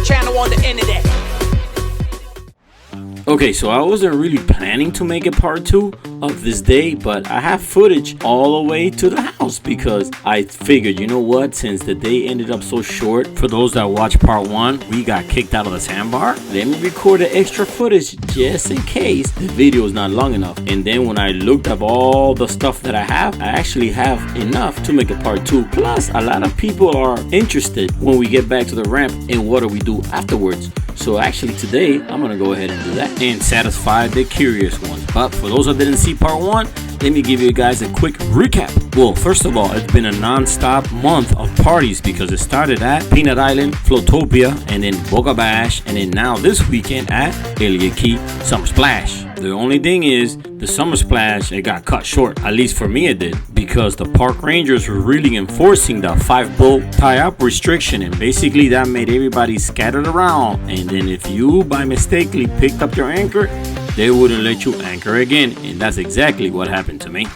Channel on the internet. Okay, so I wasn't really planning to make a part 2 of this day, but I have footage all the way to the house because I figured, you know what, since the day ended up so short, for those that watched part 1, we got kicked out of the sandbar. Let me record the extra footage just in case the video is not long enough. And then when I looked up all the stuff that I actually have enough to make a part 2. Plus, a lot of people are interested when we get back to the ramp and what do we do afterwards. So actually today, I'm gonna go ahead and do that and satisfy the curious ones. But for those that didn't see part 1, let me give you guys a quick recap. Well, first of all, it's been a non-stop month of parties because it started at Peanut Island, Flotopia, and then Boca Bash, and then now this weekend at Elia Key Summer Splash. The only thing is, the Summer Splash, it got cut short. At least for me it did. Because the park rangers were really enforcing the 5-boat tie-up restriction. And basically that made everybody scattered around. And then if you by mistakenly picked up your anchor, they wouldn't let you anchor again. And that's exactly what happened to me.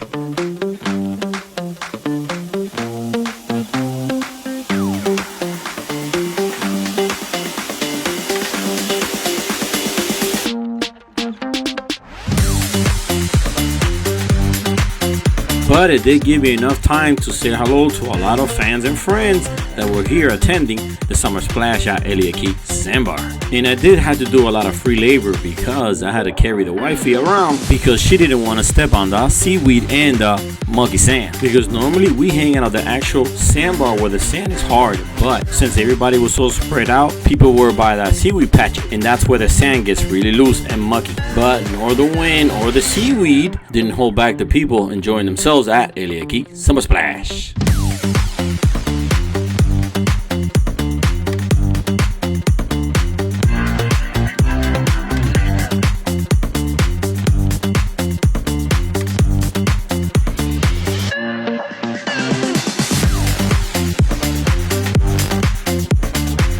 But it did give me enough time to say hello to a lot of fans and friends that were here attending the Summer Splash at Elia Key Sandbar. And I did have to do a lot of free labor because I had to carry the wifey around because she didn't want to step on the seaweed and the muggy sand. Because normally we hang out at the actual sandbar where the sand is hard, but since everybody was so spread out, people were by that seaweed patch, and that's where the sand gets really loose and mucky. But nor the wind or the seaweed didn't hold back the people enjoying themselves at Elia Key Summer Splash.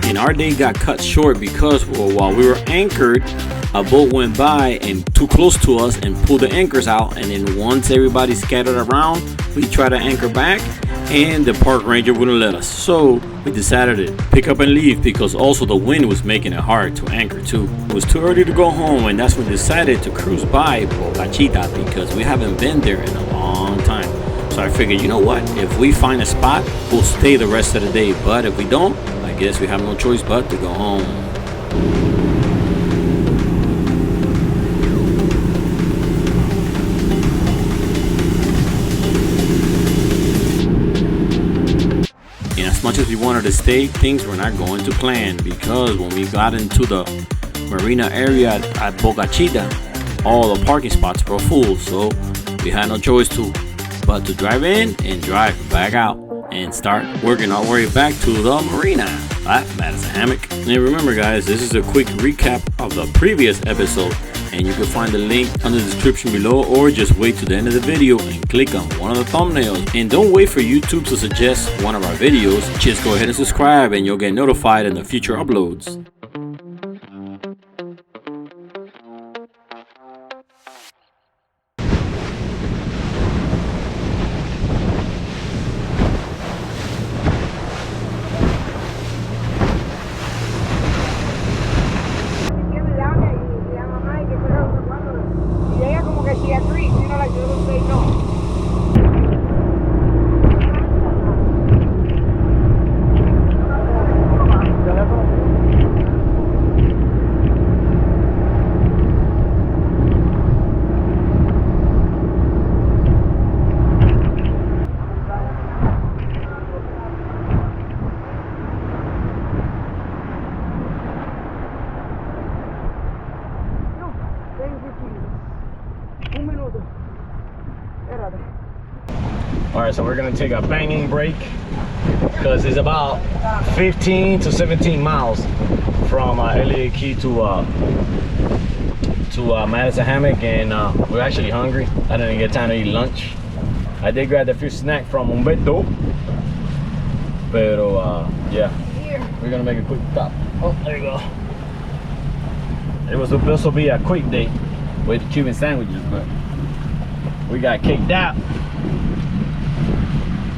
And our day got cut short because while we were anchored, a boat went by and too close to us and pulled the anchors out, and then once everybody scattered around, we tried to anchor back and the park ranger wouldn't let us. So we decided to pick up and leave because also the wind was making it hard to anchor too. It was too early to go home, and that's when we decided to cruise by Boca Chica because we haven't been there in a long time. So I figured, you know what, if we find a spot, we'll stay the rest of the day, but if we don't, I guess we have no choice but to go home. As much as we wanted to stay, things were not going to plan because when we got into the marina area at Boca Chica, all the parking spots were full, so we had no choice but to drive in and drive back out and start working our way back to the marina at Madison Hammock. And remember guys, this is a quick recap of the previous episode, and you can find the link on the description below, or just wait to the end of the video and click on one of the thumbnails. And don't wait for YouTube to suggest one of our videos, just go ahead and subscribe and you'll get notified in the future uploads. Alright, so we're gonna take a banging break because it's about 15 to 17 miles from Elia Key to Madison Hammock, and we're actually hungry. I didn't get time to eat lunch. I did grab a few snacks from Humberto, pero yeah, we're gonna make a quick stop. Oh, there you go. It was supposed to be a quick date with Cuban sandwiches, but we got kicked out.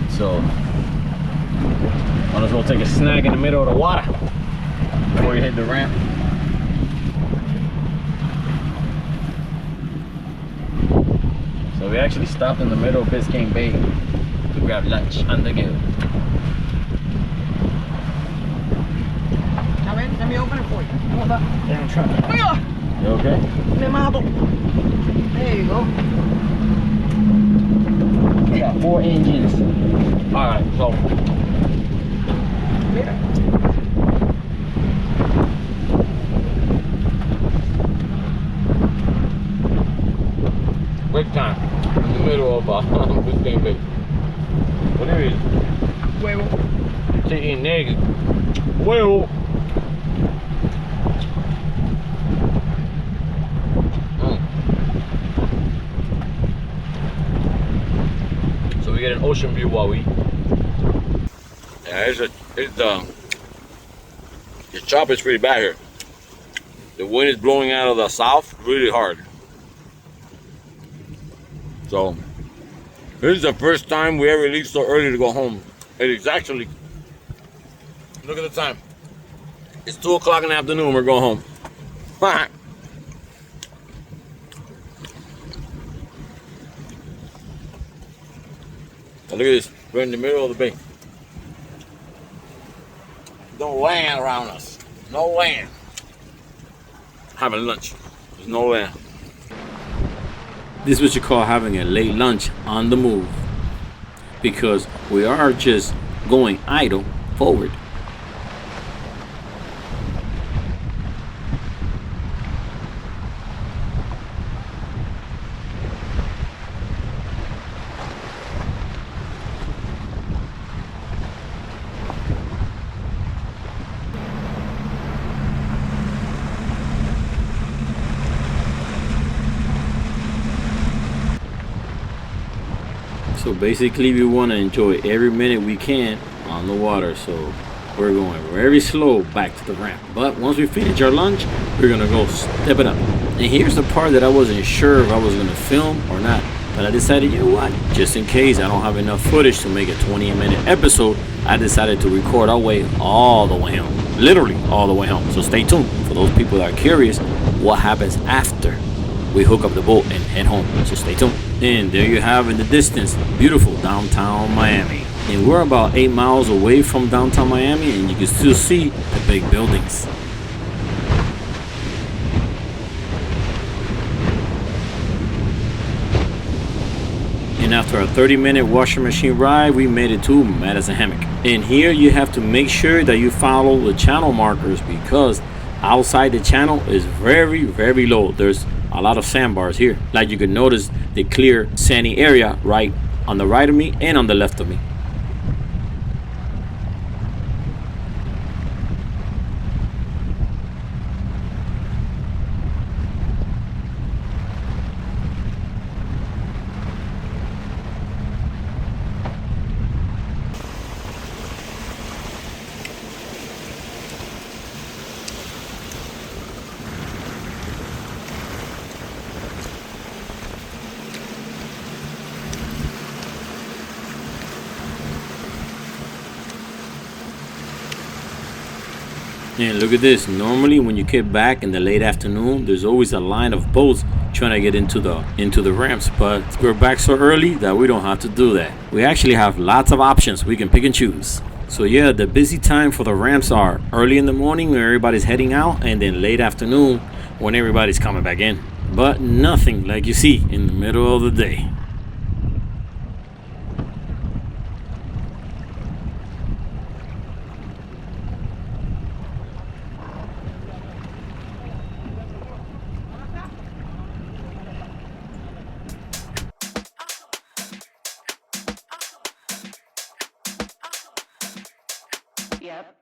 So might as well take a snack in the middle of the water. before you hit the ramp. So we actually stopped in the middle of Biscayne Bay to grab lunch on the go. Now, man, let me open it for you. Come on, Yeah, try. You okay? There you go. We got 4 engines. Alright, so. Yeah. Break time in the middle of Biscayne Bay. What is it? Huevo. Chicken nugget. Huevo. So we get an ocean view while we eat. Yeah, the chop is pretty bad here. The wind is blowing out of the south really hard. So this is the first time we ever leave so early to go home. It is actually, look at the time. It's 2 o'clock in the afternoon. We're going home. Look at this. We're in the middle of the bay. No land around us. No land. Having lunch. There's no land. This is what you call having a late lunch on the move, because we are just going idle forward. So basically we want to enjoy every minute we can on the water, so we're going very slow back to the ramp. But once we finish our lunch, we're gonna go step it up. And here's the part that I wasn't sure if I was gonna film or not, but I decided, you know what, just in case I don't have enough footage to make a 20-minute episode, I decided to record our way all the way home, literally all the way home. So stay tuned for those people that are curious what happens after we hook up the boat and head home. So stay tuned. And there you have in the distance, beautiful downtown Miami. And we're about 8 miles away from downtown Miami, and you can still see the big buildings. And after a 30-minute washing machine ride, we made it to Madison Hammock. And here you have to make sure that you follow the channel markers, because outside the channel is very, very low. There's a lot of sandbars here. Like you can notice the clear sandy area right on the right of me and on the left of me. And look at this. Normally when you get back in the late afternoon, there's always a line of boats trying to get into the ramps, but we're back so early that we don't have to do that. We actually have lots of options. We can pick and choose. So yeah, the busy time for the ramps are early in the morning when everybody's heading out, and then late afternoon when everybody's coming back in. But nothing like you see in the middle of the day. Yep.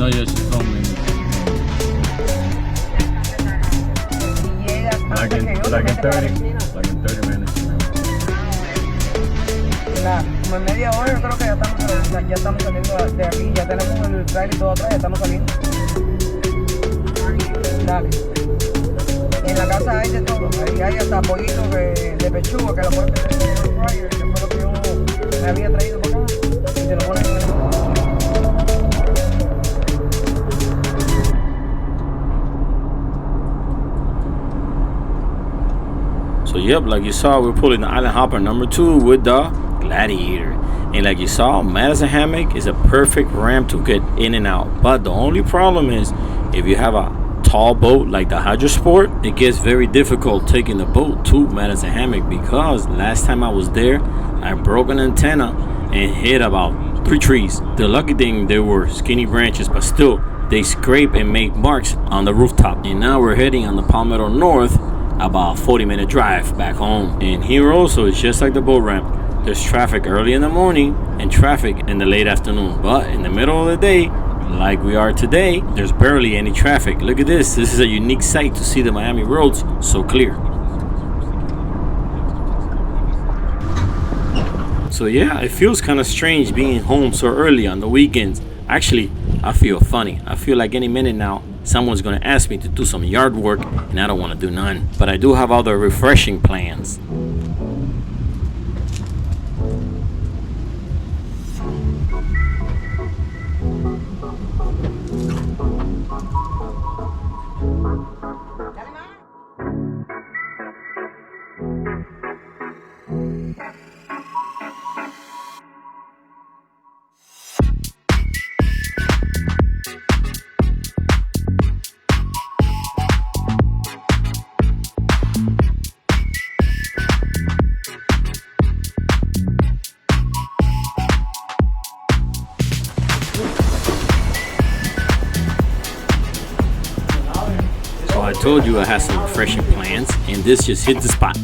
No, yeah, she told me. Like in 30 minutes. Como en media hora yo creo que ya estamos saliendo de aquí, ya tenemos el trailer todo atrás, ya estamos saliendo. Dale. En la casa hay de todo, ahí hay hasta pollitos de pechuga que lo pueden meter en el fryer, que fue lo que yo me había traído por acá, y te lo ponen en el So yep, like you saw, we're pulling the Island Hopper number 2 with the Gladiator. And like you saw, Madison Hammock is a perfect ramp to get in and out. But the only problem is, if you have a tall boat like the Hydro Sport, it gets very difficult taking the boat to Madison Hammock, because last time I was there, I broke an antenna and hit about 3 trees. The lucky thing, they were skinny branches, but still, they scrape and make marks on the rooftop. And now we're heading on the Palmetto North, about a 40-minute drive back home. And here also, it's just like the boat ramp. There's traffic early in the morning and traffic in the late afternoon. But in the middle of the day, like we are today, there's barely any traffic. Look at this. This is a unique sight to see the Miami roads so clear. So yeah, it feels kind of strange being home so early on the weekends. Actually, I feel funny. I feel like any minute now, someone's gonna ask me to do some yard work, and I don't wanna do none. But I do have other refreshing plans. I told you I had some refreshing plans, and this just hit the spot.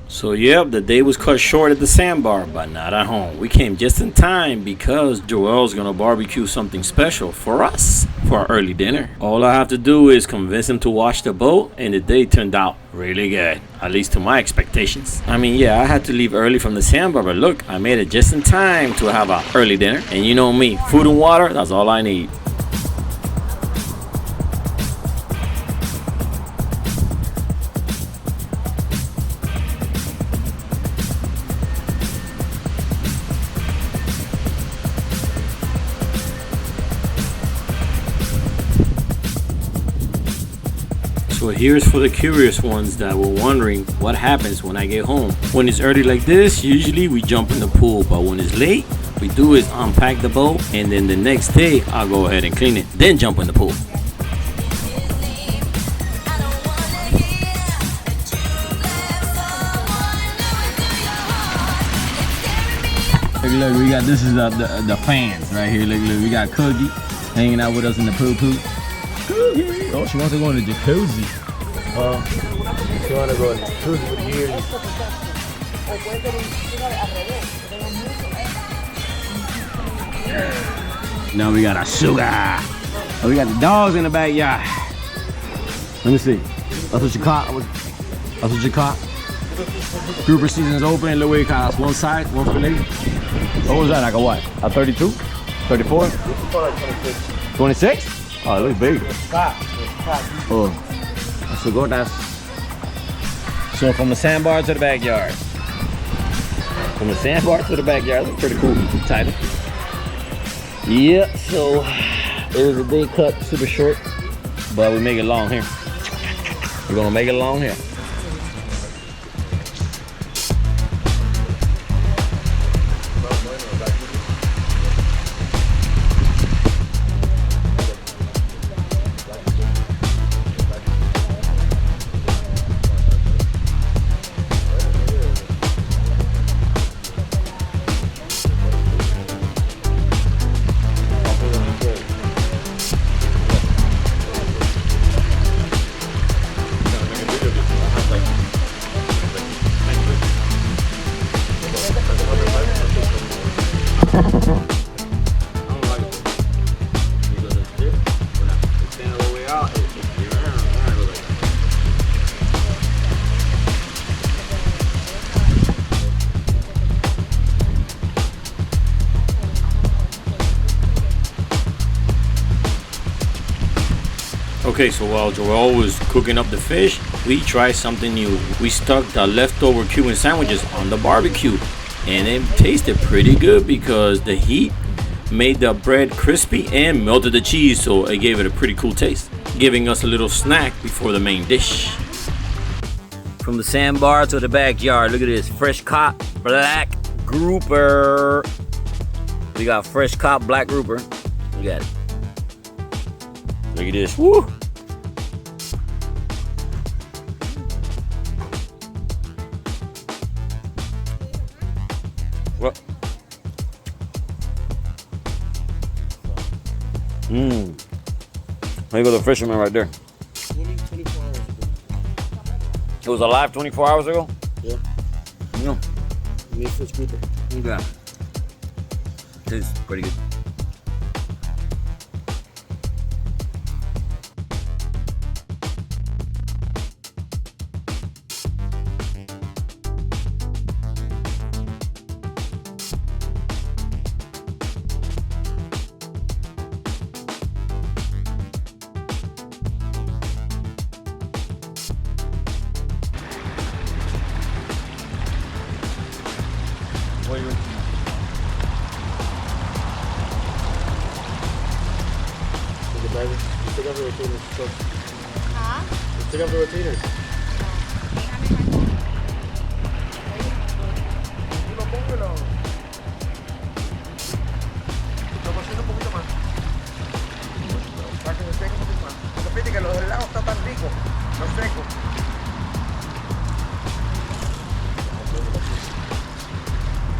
So yep, the day was cut short at the Sandbar, but not at home. We came just in time because Joel's gonna barbecue something special for us for our early dinner. All I have to do is convince him to wash the boat, and the day turned out really good, at least to my expectations. I mean, yeah, I had to leave early from the Sandbar, but look, I made it just in time to have an early dinner. And you know me, food and water, that's all I need. So here's for the curious ones that were wondering what happens when I get home. When it's early like this, usually we jump in the pool, but when it's late, we do is unpack the boat, and then the next day I'll go ahead and clean it, then jump in the pool. Look, we got, this is the fans right here. Look, we got Cookie hanging out with us in the poo-poo. Cookie! Oh, she wants to go in the jacuzzi. She wants to go in the jacuzzi with you. Now we got our sugar. Oh, we got the dogs in the backyard. Let me see. That's what you caught. That's what you caught. Grouper season is open. Look where you caught us. One side, one fillet. What was that? Like a what? A 32? 34? 26? Oh, it looks big. Oh, so go that's. So from the Sandbar to the backyard. From the Sandbar to the backyard, that's pretty cool. Title. Yeah, so it was a day cut, super short, but we make it long here. We're gonna make it long here. don't like it because it's dip. When I extend it all the way out, it's Okay, so while Joel was cooking up the fish, we tried something new. We stuck the leftover Cuban sandwiches on the barbecue, and it tasted pretty good because the heat made the bread crispy and melted the cheese, so it gave it a pretty cool taste, giving us a little snack before the main dish. From the sandbar to the backyard, look at this fresh caught black grouper. We got fresh caught black grouper. Look at it. Look at this. Woo! What? There you go, the fisherman right there. 24 hours ago. It was alive 24 hours ago? Yeah. No. Made fish grouper. Okay. Tastes pretty good. What are you doing? Take it back. Let's take out the retainers. So, Huh? let's take out the retainers. Lo pongo y lo cocino un poquito más. Para que se seque un poquito más. Porque fíjate que lo del lado está tan rico, lo seco.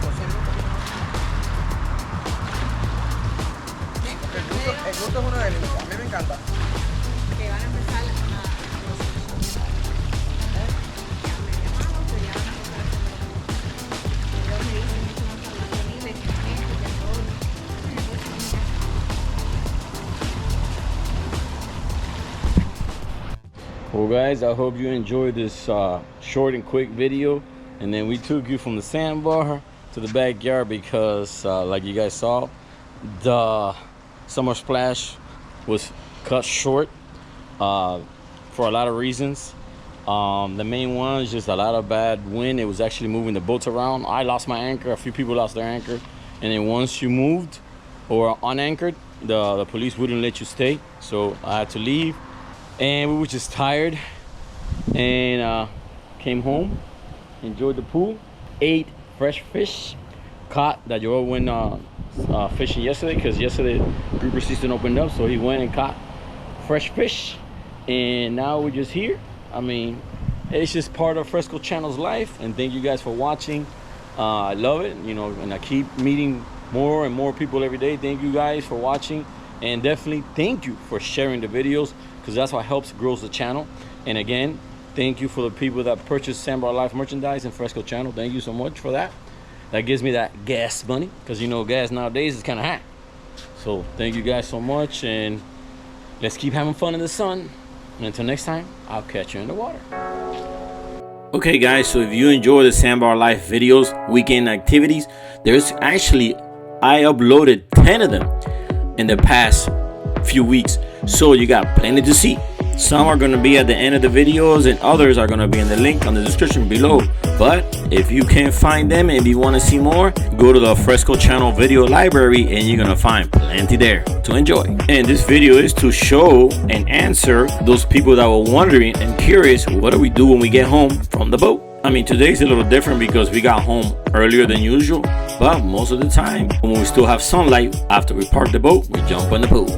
Cocino un poquito más. Sí, porque el gusto es una delicia. A mí me encanta. Que van a empezar a cocinar. Ya me llamaron, que ya van a empezar a hacer. Ellos me dicen que son disponibles, que ya todo. Well guys, I hope you enjoyed this short and quick video, and then we took you from the sandbar to the backyard because like you guys saw, the summer splash was cut short for a lot of reasons. The main one is just a lot of bad wind. It was actually moving the boats around. I lost my anchor, a few people lost their anchor, and then once you moved or unanchored, the police wouldn't let you stay, so I had to leave. And we were just tired and came home, enjoyed the pool, ate fresh fish caught that Joel went fishing yesterday, because yesterday grouper season opened up, so he went and caught fresh fish, and now we're just here. I mean, it's just part of Fresco Channel's life, and thank you guys for watching. I love it, you know, and I keep meeting more and more people every day. Thank you guys for watching, and definitely thank you for sharing the videos, because that's what helps grows the channel. And again, thank you for the people that purchase Sandbar Life merchandise and Fresco Channel. Thank you so much for that. That gives me that gas money, because you know gas nowadays is kind of high. So thank you guys so much, and let's keep having fun in the sun. And until next time, I'll catch you in the water. Okay guys, so if you enjoy the Sandbar Life videos, weekend activities, there's actually, I uploaded 10 of them in the past few weeks, so you got plenty to see. Some are going to be at the end of the videos, and others are going to be in the link on the description below. But if you can't find them and you want to see more, go to the Fresco Channel video library and you're going to find plenty there to enjoy. And this video is to show and answer those people that were wondering and curious, what do we do when we get home from the boat? I mean, today's a little different because we got home earlier than usual, but most of the time when we still have sunlight after we park the boat, we jump in the pool.